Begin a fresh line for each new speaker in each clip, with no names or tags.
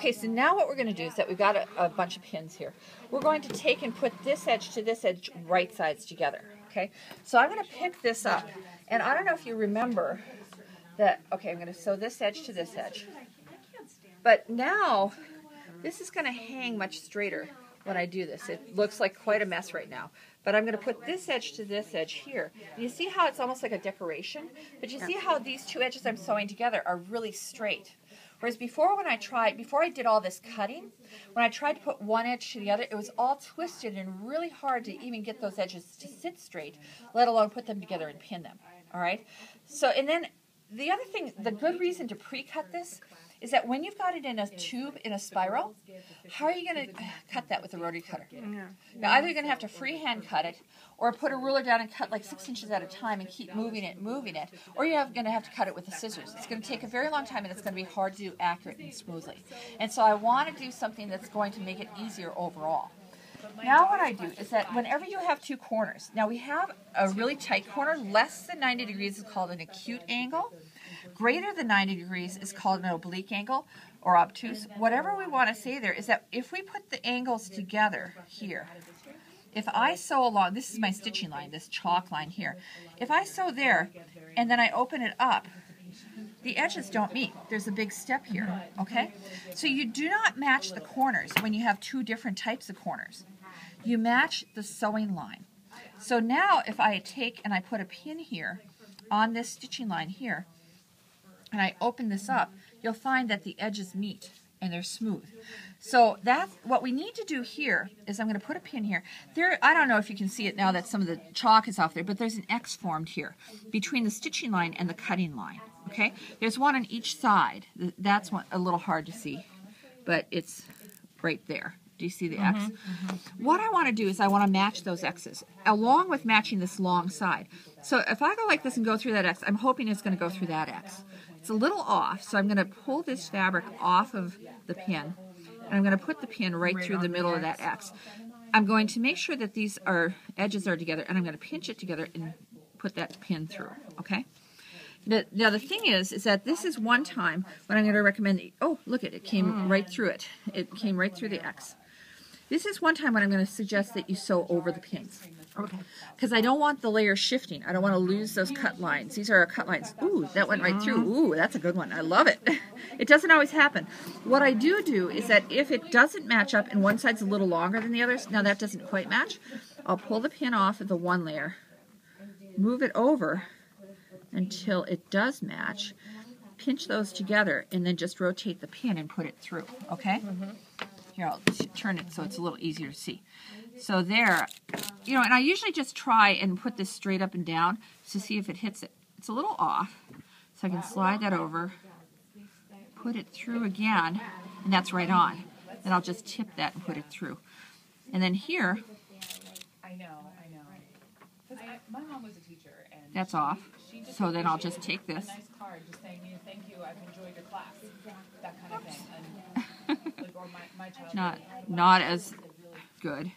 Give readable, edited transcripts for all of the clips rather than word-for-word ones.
Okay, so now what we're going to do is that we've got a bunch of pins here. We're going to take and put this edge to this edge right sides together. Okay, so I'm going to pick this up, and I don't know if you remember that. Okay, I'm going to sew this edge to this edge, but now this is going to hang much straighter when I do this. It looks like quite a mess right now, but I'm going to put this edge to this edge here. You see how it's almost like a decoration, but you see how these two edges I'm sewing together are really straight. Whereas before I did all this cutting, when I tried to put one edge to the other, it was all twisted and really hard to even get those edges to sit straight, let alone put them together and pin them. All right? So, and then the other thing, the good reason to pre-cut this is that when you've got it in a tube, in a spiral, how are you going to cut that with a rotary cutter? Now, either you're going to have to freehand cut it, or put a ruler down and cut like 6 inches at a time and keep moving it, or you're going to have to cut it with the scissors. It's going to take a very long time, and it's going to be hard to do accurate and smoothly. And so I want to do something that's going to make it easier overall. Now what I do is that whenever you have two corners, now we have a really tight corner, less than 90 degrees is called an acute angle. Greater than 90 degrees is called an oblique angle or obtuse. Whatever we want to say there is that if we put the angles together here, if I sew along, this is my stitching line, this chalk line here. If I sew there and then I open it up, the edges don't meet. There's a big step here, okay? So you do not match the corners when you have two different types of corners. You match the sewing line. So now if I take and I put a pin here on this stitching line here, and I open this up, you'll find that the edges meet and they're smooth. So that's what we need to do here is I'm going to put a pin here. There, I don't know if you can see it now that some of the chalk is off there, but there's an X formed here between the stitching line and the cutting line. Okay, there's one on each side. That's one a little hard to see, but it's right there. Do you see the X? What I want to do is I want to match those X's along with matching this long side. So if I go like this and go through that X, I'm hoping it's going to go through that X. It's a little off, so I'm going to pull this fabric off of the pin, and I'm going to put the pin right through the middle of that X. I'm going to make sure that these edges are together, and I'm going to pinch it together and put that pin through, okay? Now the thing is that this is one time when I'm going to recommend, oh, look it came right through it. It came right through the X. This is one time when I'm going to suggest that you sew over the pins. Okay. Because I don't want the layer shifting. I don't want to lose those cut lines. These are our cut lines. Ooh, that went right through. Ooh, that's a good one. I love it. It doesn't always happen. What I do is that if it doesn't match up and one side's a little longer than the others, now that doesn't quite match, I'll pull the pin off of the one layer, move it over until it does match, pinch those together, and then just rotate the pin and put it through, okay? Here, I'll turn it so it's a little easier to see. So there, you know, and I usually just try and put this straight up and down to see if it hits it. It's a little off, so I can slide that over, put it through again, and that's right on. Then I'll just tip that and put it through. And then here,
I know. My mom was a teacher, and
that's off. So then I'll just take this.
A nice card just saying, thank you, I've enjoyed your class, that kind of thing. And, like, or my child.
Not as good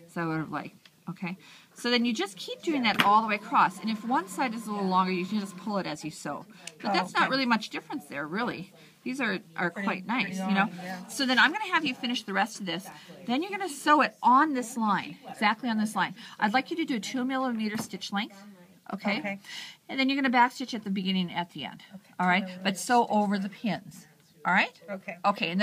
as I would have liked. Okay, so then you just keep doing that all the way across, and if one side is a little longer, you can just pull it as you sew. But that's not really much difference there, really. These are quite nice, you know. So then I'm going to have you finish the rest of this. Then you're going to sew it on this line, exactly on this line. I'd like you to do a 2mm stitch length. Okay? And then you're going to backstitch at the beginning and at the end. All right? But sew over the pins. All right?
Okay.
Okay. And